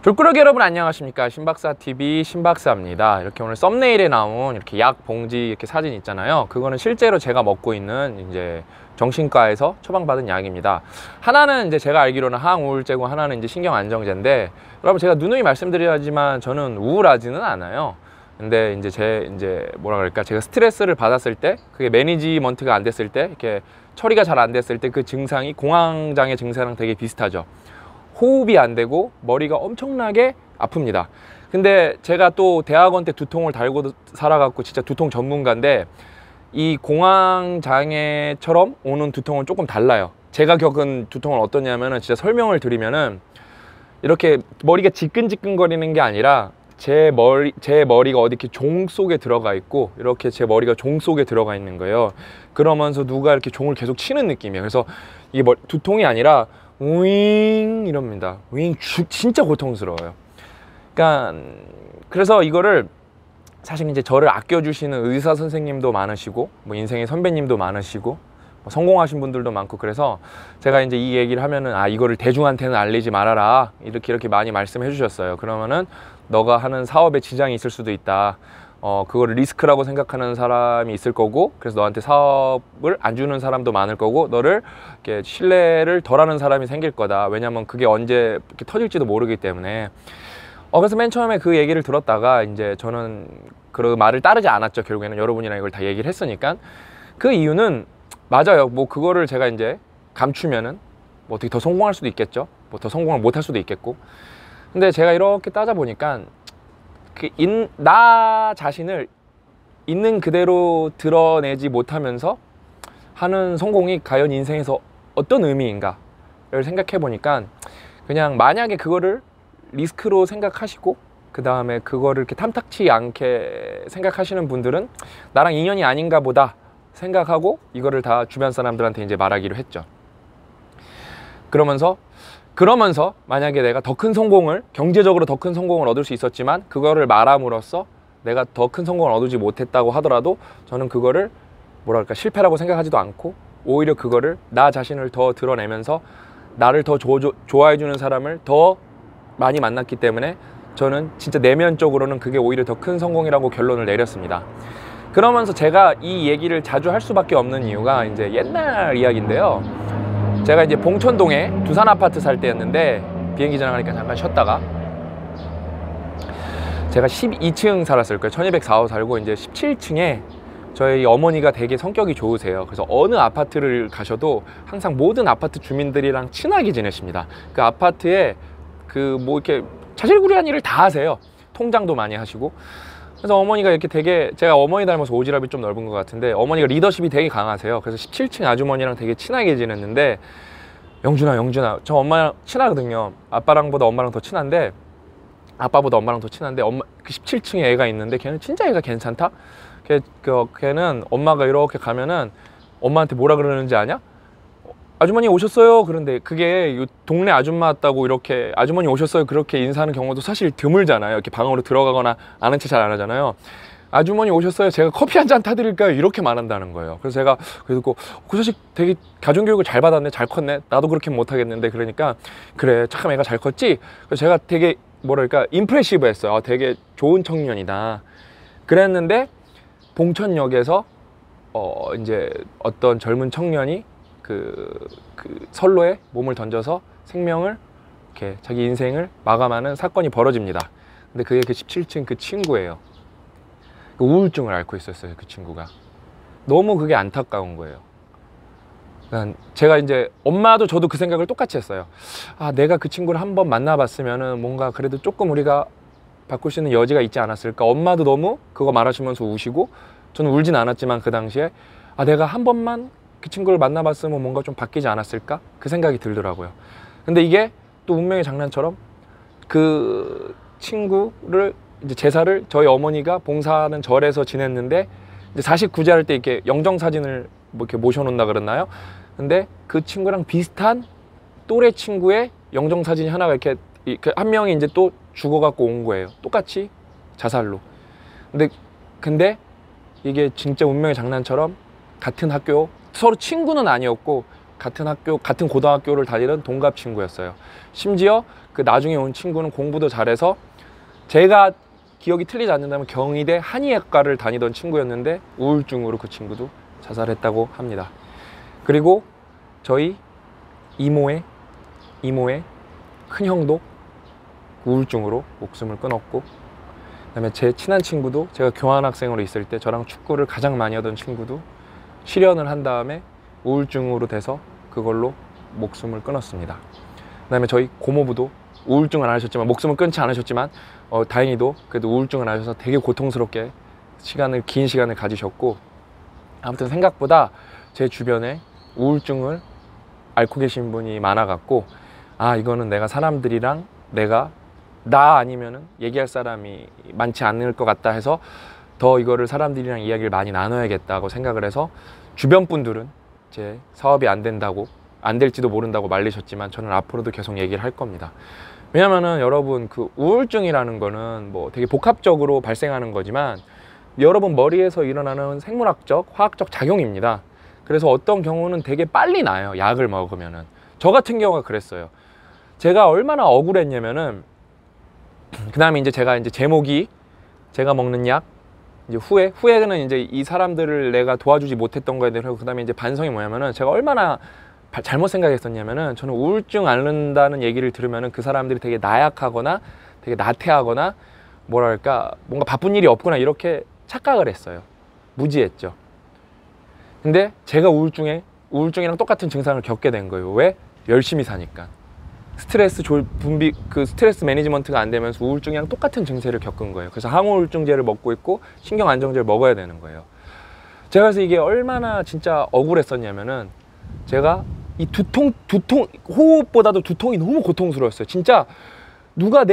불꾸러기 여러분 안녕하십니까. 신박사TV 신박사입니다. 이렇게 오늘 썸네일에 나온 이렇게 약 봉지 이렇게 사진 있잖아요. 그거는 실제로 제가 먹고 있는 이제 정신과에서 처방받은 약입니다. 하나는 이제 제가 알기로는 항우울제고 하나는 이제 신경안정제인데, 여러분 제가 누누이 말씀드려야지만 저는 우울하지는 않아요. 근데 이제 뭐라 그럴까, 제가 스트레스를 받았을 때, 그게 매니지먼트가 안 됐을 때, 이렇게 처리가 잘 안 됐을 때 그 증상이 공황장애 증상이랑 되게 비슷하죠. 호흡이 안 되고 머리가 엄청나게 아픕니다. 근데 제가 또 대학원 때 두통을 달고 살아갖고 진짜 두통 전문가인데, 이 공황장애처럼 오는 두통은 조금 달라요. 제가 겪은 두통은 어떠냐면은, 진짜 설명을 드리면은 이렇게 머리가 지끈지끈거리는 게 아니라 제 머리가 어디 이렇게 종 속에 들어가 있고, 이렇게 제 머리가 종 속에 들어가 있는 거예요. 그러면서 누가 이렇게 종을 계속 치는 느낌이에요. 그래서 이게 두통이 아니라 윙 이럽니다. 윙, 진짜 고통스러워요. 그러니까 그래서 이거를 사실 이제 저를 아껴주시는 의사 선생님도 많으시고, 뭐 인생의 선배님도 많으시고, 뭐 성공하신 분들도 많고, 그래서 제가 이제 이 얘기를 하면은, 이거를 대중한테는 알리지 말아라, 이렇게 많이 말씀해 주셨어요. 그러면은 너가 하는 사업에 지장이 있을 수도 있다. 그거를 리스크라고 생각하는 사람이 있을 거고, 그래서 너한테 사업을 안 주는 사람도 많을 거고, 너를 이렇게 신뢰를 덜하는 사람이 생길 거다. 왜냐면 그게 언제 이렇게 터질지도 모르기 때문에. 그래서 맨 처음에 그 얘기를 들었다가 이제 저는 그 말을 따르지 않았죠. 결국에는 여러분이랑 이걸 다 얘기를 했으니까. 그 이유는 맞아요. 뭐 그거를 제가 이제 감추면은 뭐 어떻게 더 성공할 수도 있겠죠. 뭐 더 성공을 못 할 수도 있겠고. 근데 제가 이렇게 따져 보니까 나 자신을 있는 그대로 드러내지 못하면서 하는 성공이 과연 인생에서 어떤 의미인가를 생각해 보니까, 그냥 만약에 그거를 리스크로 생각하시고 그 다음에 그거를 이렇게 탐탁치 않게 생각하시는 분들은 나랑 인연이 아닌가 보다 생각하고 이거를 다 주변 사람들한테 이제 말하기로 했죠. 그러면서 만약에 내가 더 큰 성공을, 경제적으로 더 큰 성공을 얻을 수 있었지만 그거를 말함으로써 내가 더 큰 성공을 얻지 못했다고 하더라도, 저는 그거를 뭐랄까 실패라고 생각하지도 않고, 오히려 그거를 나 자신을 더 드러내면서 나를 더 좋아해주는 사람을 더 많이 만났기 때문에 저는 진짜 내면적으로는 그게 오히려 더 큰 성공이라고 결론을 내렸습니다. 그러면서 제가 이 얘기를 자주 할 수밖에 없는 이유가 이제 옛날 이야기인데요. 제가 이제 봉천동에 두산 아파트 살 때였는데, 비행기 지나가니까 잠깐 쉬었다가, 제가 12층 살았을 거예요. 1204호 살고, 이제 17층에 저희 어머니가 되게 성격이 좋으세요. 그래서 어느 아파트를 가셔도 항상 모든 아파트 주민들이랑 친하게 지내십니다. 그 아파트에 뭐 이렇게 자질구레한 일을 다 하세요. 통장도 많이 하시고. 그래서 어머니가 이렇게 되게, 제가 어머니 닮아서 오지랖이 좀 넓은 것 같은데, 어머니가 리더십이 되게 강하세요. 그래서 17층 아주머니랑 되게 친하게 지냈는데, 영준아 저 엄마랑 친하거든요. 아빠랑보다 엄마랑 더 친한데, 아빠보다 엄마랑 더 친한데, 그 17층에 애가 있는데 걔는 진짜 애가 괜찮다. 걔는 엄마가 이렇게 가면은 엄마한테 뭐라 그러는지 아냐? 아주머니 오셨어요. 그런데 그게 동네 아줌마 같다고 이렇게 아주머니 오셨어요 그렇게 인사하는 경우도 사실 드물잖아요. 이렇게 방으로 들어가거나 아는 체 잘 안 하잖아요. 아주머니 오셨어요, 제가 커피 한 잔 타드릴까요? 이렇게 말한다는 거예요. 그래서 제가 그래서 그 자식 되게 가정교육을 잘 받았네, 잘 컸네, 나도 그렇게 못하겠는데, 그러니까 그래 참 애가 잘 컸지. 그래서 제가 되게 뭐랄까 임프레시브 했어요. 되게 좋은 청년이다 그랬는데, 봉천역에서 이제 어떤 젊은 청년이 그 선로에 몸을 던져서 생명을, 이렇게 자기 인생을 마감하는 사건이 벌어집니다. 근데 그게 그 17층 그 친구예요. 그 우울증을 앓고 있었어요. 그 친구가. 너무 그게 안타까운 거예요. 그러니까 제가 이제 엄마도 저도 그 생각을 똑같이 했어요. 내가 그 친구를 한번 만나봤으면은 뭔가 그래도 조금 우리가 바꿀 수 있는 여지가 있지 않았을까. 엄마도 너무 그거 말하시면서 우시고, 저는 울진 않았지만 그 당시에 내가 한 번만 그 친구를 만나봤으면 뭔가 좀 바뀌지 않았을까? 그 생각이 들더라고요. 근데 이게 또 운명의 장난처럼 그 친구를 이제 제사를 저희 어머니가 봉사하는 절에서 지냈는데, 이제 49제 할 때 이렇게 영정사진을 뭐 이렇게 모셔놓는다 그랬나요? 근데 그 친구랑 비슷한 또래 친구의 영정사진이 하나가 이렇게 한 명이 이제 또 죽어갖고 온 거예요. 똑같이 자살로. 근데 이게 진짜 운명의 장난처럼 같은 학교, 서로 친구는 아니었고 같은 학교, 같은 고등학교를 다니던 동갑 친구였어요. 심지어 그 나중에 온 친구는 공부도 잘해서 제가 기억이 틀리지 않는다면 경희대 한의학과를 다니던 친구였는데 우울증으로 그 친구도 자살했다고 합니다. 그리고 저희 이모의 큰형도 우울증으로 목숨을 끊었고, 그다음에 제 친한 친구도 제가 교환학생으로 있을 때 저랑 축구를 가장 많이 하던 친구도 실연을 한 다음에 우울증으로 돼서 그걸로 목숨을 끊었습니다. 그다음에 저희 고모부도 우울증은 안 하셨지만, 목숨은 끊지 않으셨지만 다행히도 그래도 우울증을 앓으셔서 되게 고통스럽게 긴 시간을 가지셨고, 아무튼 생각보다 제 주변에 우울증을 앓고 계신 분이 많아갖고, 아, 이거는 내가 사람들이랑 나 아니면은 얘기할 사람이 많지 않을 것 같다 해서 더 이거를 사람들이랑 이야기를 많이 나눠야겠다고 생각을 해서, 주변 분들은 제 사업이 안 될지도 모른다고 말리셨지만 저는 앞으로도 계속 얘기를 할 겁니다. 왜냐면은 여러분, 그 우울증이라는 거는 뭐 되게 복합적으로 발생하는 거지만 여러분 머리에서 일어나는 생물학적, 화학적 작용입니다. 그래서 어떤 경우는 되게 빨리 나요, 약을 먹으면은. 저 같은 경우가 그랬어요. 제가 얼마나 억울했냐면은, 그 다음에 이제 제가 이제 제가 먹는 약, 이제 후회는 이제 이 사람들을 내가 도와주지 못했던 거에 대해서, 그 다음에 이제 반성이 뭐냐면은, 제가 얼마나 잘못 생각했었냐면은, 저는 우울증 앓는다는 얘기를 들으면은 그 사람들이 되게 나약하거나 되게 나태하거나 뭐랄까 뭔가 바쁜 일이 없구나 이렇게 착각을 했어요. 무지했죠. 근데 제가 우울증이랑 똑같은 증상을 겪게 된 거예요. 왜? 열심히 사니까. 스트레스 매니지먼트가 안 되면서 우울증이랑 똑같은 증세를 겪은 거예요. 그래서 항우울증제를 먹고 있고 신경 안정제를 먹어야 되는 거예요. 제가 그래서 이게 얼마나 진짜 억울했었냐면은, 제가 이 호흡보다도 두통이 너무 고통스러웠어요. 진짜 누가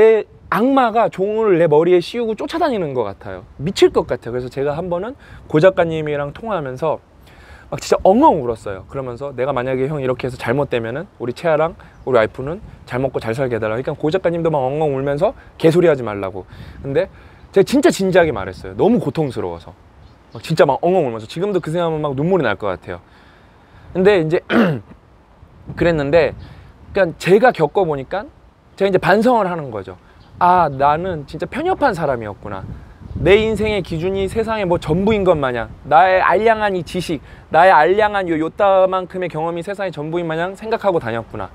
악마가 종을 내 머리에 씌우고 쫓아다니는 것 같아요. 미칠 것 같아요. 그래서 제가 한 번은 고 작가님이랑 통화하면서 막 진짜 엉엉 울었어요. 그러면서 내가 만약에 형 이렇게 해서 잘못되면은 우리 채아랑 우리 와이프는 잘 먹고 잘 살게 해달라. 그러니까 고 작가님도 막 엉엉 울면서 개소리 하지 말라고. 근데 제가 진짜 진지하게 말했어요. 너무 고통스러워서. 막 진짜 막 엉엉 울면서. 지금도 그 생각하면 막 눈물이 날 것 같아요. 근데 이제 그랬는데, 그러니까 제가 겪어보니까 제가 이제 반성을 하는 거죠. 아, 나는 진짜 편협한 사람이었구나. 내 인생의 기준이 세상의 뭐 전부인 것 마냥, 나의 알량한 이 지식, 나의 알량한 요따만큼의 경험이 세상의 전부인 마냥 생각하고 다녔구나.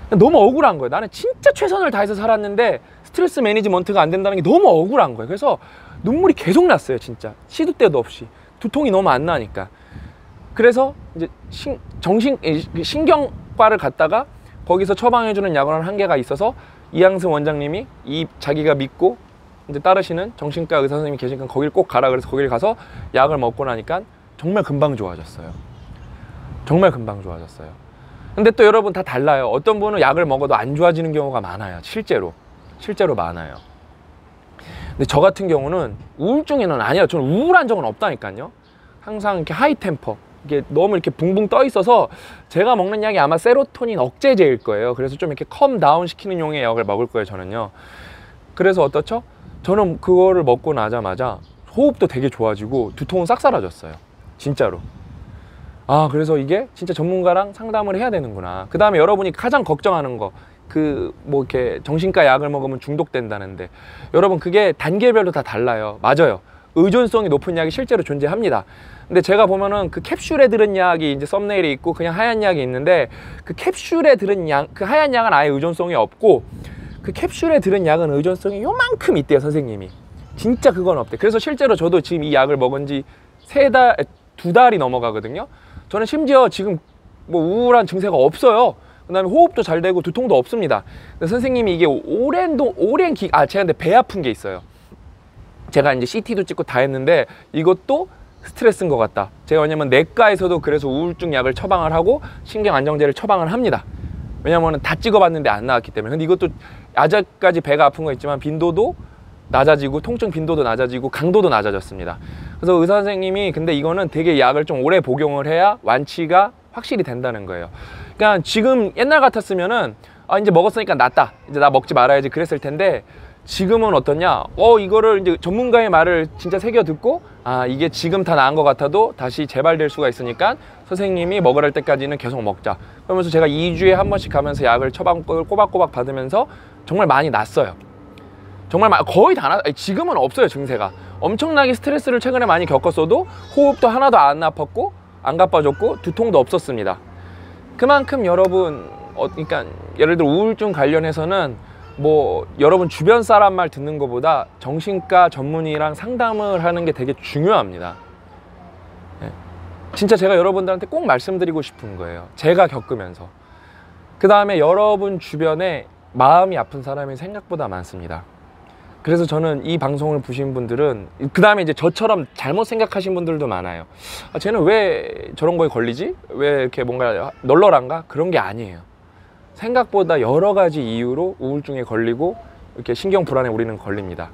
너무 억울한 거예요. 나는 진짜 최선을 다해서 살았는데 스트레스 매니지먼트가 안 된다는 게 너무 억울한 거예요. 그래서 눈물이 계속 났어요. 진짜 시도 때도 없이. 두통이 너무 안 나니까. 그래서 이제 신경과를 갔다가 거기서 처방해주는 약은 한계가 있어서 이양승 원장님이 자기가 믿고 이제 따르시는 정신과 의사 선생님이 계시니까 거길 꼭 가라 그래서 거길 가서 약을 먹고 나니까 정말 금방 좋아졌어요. 정말 금방 좋아졌어요. 근데 또 여러분 다 달라요. 어떤 분은 약을 먹어도 안 좋아지는 경우가 많아요. 실제로 많아요. 근데 저 같은 경우는 우울증에는 아니에요. 저는 우울한 적은 없다니까요. 항상 이렇게 하이 템퍼, 이게 너무 이렇게 붕붕 떠 있어서 제가 먹는 약이 아마 세로토닌 억제제일 거예요. 그래서 좀 이렇게 컴 다운 시키는 용의 약을 먹을 거예요, 저는요. 그래서 어떻죠? 저는 그거를 먹고 나자마자 호흡도 되게 좋아지고 두통은 싹 사라졌어요. 진짜로. 아, 그래서 이게 진짜 전문가랑 상담을 해야 되는구나. 그 다음에 여러분이 가장 걱정하는 거, 뭐 이렇게 정신과 약을 먹으면 중독된다는데, 여러분 그게 단계별로 다 달라요. 맞아요. 의존성이 높은 약이 실제로 존재합니다. 근데 제가 보면은 그 캡슐에 들은 약이 이제 썸네일에 있고 그냥 하얀 약이 있는데, 그 캡슐에 들은 그 하얀 약은 아예 의존성이 없고, 그 캡슐에 들은 약은 의존성이 요만큼 있대요, 선생님이. 진짜 그건 없대. 그래서 실제로 저도 지금 이 약을 먹은 지 2달이 넘어가거든요. 저는 심지어 지금 뭐 우울한 증세가 없어요. 그 다음에 호흡도 잘 되고 두통도 없습니다. 근데 선생님이 이게 제가 근데 배 아픈 게 있어요. 제가 이제 CT도 찍고 다 했는데 이것도 스트레스인 것 같다. 제가 왜냐면 내과에서도 그래서 우울증 약을 처방을 하고 신경 안정제를 처방을 합니다. 왜냐면 다 찍어봤는데 안 나왔기 때문에. 근데 이것도 아직까지 배가 아픈 거 있지만 빈도도 낮아지고 통증 빈도도 낮아지고 강도도 낮아졌습니다. 그래서 의사 선생님이 근데 이거는 되게 약을 좀 오래 복용을 해야 완치가 확실히 된다는 거예요. 그러니까 지금 옛날 같았으면은 이제 먹었으니까 낫다, 이제 나 먹지 말아야지 그랬을 텐데, 지금은 어떠냐? 이거를 이제 전문가의 말을 진짜 새겨 듣고, 아, 이게 지금 다 나은 것 같아도 다시 재발될 수가 있으니까 선생님이 먹으랄 때까지는 계속 먹자. 그러면서 제가 2주에 한 번씩 가면서 약을 처방을 꼬박꼬박 받으면서 정말 많이 났어요. 정말 거의 다 지금은 없어요, 증세가. 엄청나게 스트레스를 최근에 많이 겪었어도 호흡도 하나도 안 아팠고 안 가빠졌고 두통도 없었습니다. 그만큼 여러분, 그러니까 예를 들어 우울증 관련해서는 뭐 여러분 주변 사람 말 듣는 것보다 정신과 전문의랑 상담을 하는 게 되게 중요합니다. 네. 진짜 제가 여러분들한테 꼭 말씀드리고 싶은 거예요. 제가 겪으면서. 그 다음에 여러분 주변에 마음이 아픈 사람이 생각보다 많습니다. 그래서 저는 이 방송을 보신 분들은, 그 다음에 이제 저처럼 잘못 생각하신 분들도 많아요. 아, 쟤는 왜 저런 거에 걸리지? 왜 이렇게 뭔가 널널한가? 그런 게 아니에요. 생각보다 여러 가지 이유로 우울증에 걸리고 이렇게 신경 불안에 우리는 걸립니다.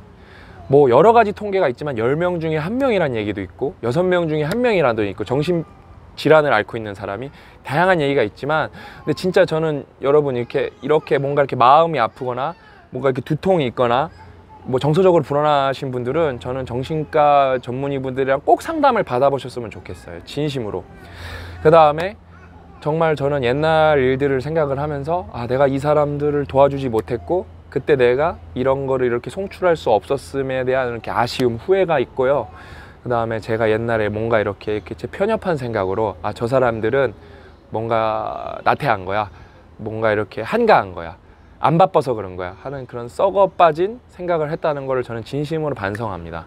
뭐 여러 가지 통계가 있지만 10명 중에 1명이라는 얘기도 있고 6명 중에 1명이라도 있고 정신질환을 앓고 있는 사람이 다양한 얘기가 있지만, 근데 진짜 저는 여러분 이렇게 뭔가 이렇게 마음이 아프거나 뭔가 이렇게 두통이 있거나 뭐 정서적으로 불안하신 분들은 저는 정신과 전문의분들이랑 꼭 상담을 받아보셨으면 좋겠어요. 진심으로. 그 다음에 정말 저는 옛날 일들을 생각을 하면서, 아, 내가 이 사람들을 도와주지 못했고 그때 내가 이런 거를 이렇게 송출할 수 없었음에 대한 이렇게 아쉬움, 후회가 있고요. 그 다음에 제가 옛날에 뭔가 이렇게 제 편협한 생각으로, 아, 저 사람들은 뭔가 나태한 거야, 뭔가 이렇게 한가한 거야, 안 바빠서 그런 거야 하는 그런 썩어 빠진 생각을 했다는 거를 저는 진심으로 반성합니다.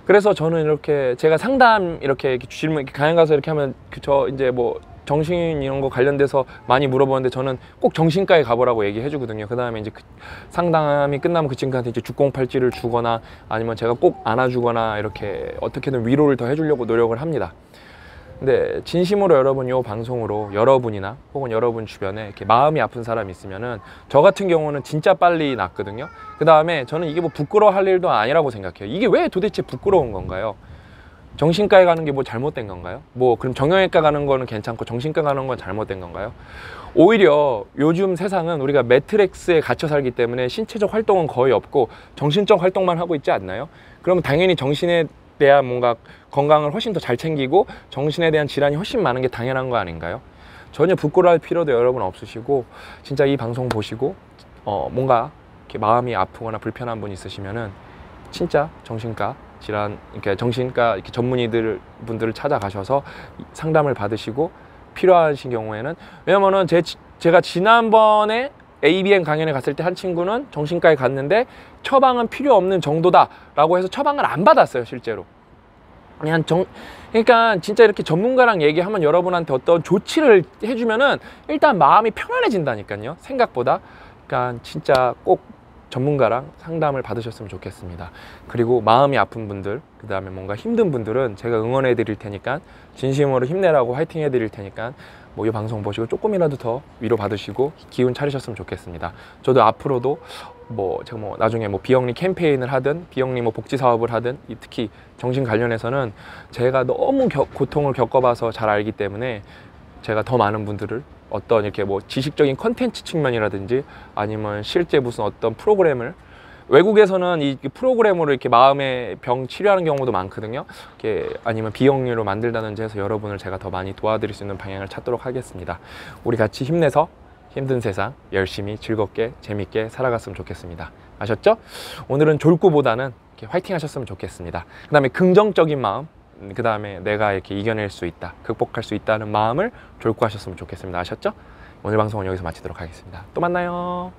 그래서 저는 이렇게 제가 상담 이렇게 질문 이렇게 강연 가서 이렇게 하면 저 이제 뭐 정신 이런 거 관련돼서 많이 물어보는데 저는 꼭 정신과에 가보라고 얘기해 주거든요. 그 다음에 이제 상담이 끝나면 그 친구한테 이제 죽공팔찌를 주거나 아니면 제가 꼭 안아주거나 이렇게 어떻게든 위로를 더 해주려고 노력을 합니다. 근데 진심으로 여러분 이 방송으로 여러분이나 혹은 여러분 주변에 이렇게 마음이 아픈 사람이 있으면은, 저 같은 경우는 진짜 빨리 낫거든요. 그 다음에 저는 이게 뭐 부끄러워할 일도 아니라고 생각해요. 이게 왜 도대체 부끄러운 건가요? 정신과에 가는 게 뭐 잘못된 건가요? 뭐 그럼 정형외과 가는 거는 괜찮고 정신과 가는 건 잘못된 건가요? 오히려 요즘 세상은 우리가 매트릭스에 갇혀 살기 때문에 신체적 활동은 거의 없고 정신적 활동만 하고 있지 않나요? 그러면 당연히 정신에 대한 뭔가 건강을 훨씬 더 잘 챙기고 정신에 대한 질환이 훨씬 많은 게 당연한 거 아닌가요? 전혀 부끄러워할 필요도 여러분 없으시고, 진짜 이 방송 보시고 뭔가 이렇게 마음이 아프거나 불편한 분 있으시면은 진짜 정신과 질환, 이렇게 정신과 이렇게 전문의들 분들을 찾아가셔서 상담을 받으시고, 필요하신 경우에는, 왜냐면은 제가 지난번에 ABM 강연에 갔을 때 한 친구는 정신과에 갔는데 처방은 필요 없는 정도다 라고 해서 처방을 안 받았어요. 실제로 그냥 그러니까 진짜 이렇게 전문가랑 얘기하면 여러분한테 어떤 조치를 해주면은 일단 마음이 편안해진다니까요, 생각보다. 그러니까 진짜 꼭 전문가랑 상담을 받으셨으면 좋겠습니다. 그리고 마음이 아픈 분들, 그 다음에 뭔가 힘든 분들은 제가 응원해 드릴 테니까, 진심으로 힘내라고 화이팅 해 드릴 테니까 뭐 이 방송 보시고 조금이라도 더 위로 받으시고 기운 차리셨으면 좋겠습니다. 저도 앞으로도 뭐 제가 뭐 나중에 뭐 비영리 캠페인을 하든 비영리 뭐 복지 사업을 하든, 특히 정신 관련해서는 제가 너무 고통을 겪어봐서 잘 알기 때문에 제가 더 많은 분들을 어떤 이렇게 뭐 지식적인 컨텐츠 측면이라든지 아니면 실제 무슨 어떤 프로그램을, 외국에서는 이 프로그램으로 이렇게 마음의 병 치료하는 경우도 많거든요. 이렇게 아니면 비영리로 만들다든지 해서 여러분을 제가 더 많이 도와드릴 수 있는 방향을 찾도록 하겠습니다. 우리 같이 힘내서 힘든 세상 열심히 즐겁게 재밌게 살아갔으면 좋겠습니다. 아셨죠? 오늘은 졸고보다는 이렇게 화이팅 하셨으면 좋겠습니다. 그 다음에 긍정적인 마음, 그 다음에 내가 이렇게 이겨낼 수 있다, 극복할 수 있다는 마음을 졸고하셨으면 좋겠습니다. 아셨죠? 오늘 방송은 여기서 마치도록 하겠습니다. 또 만나요.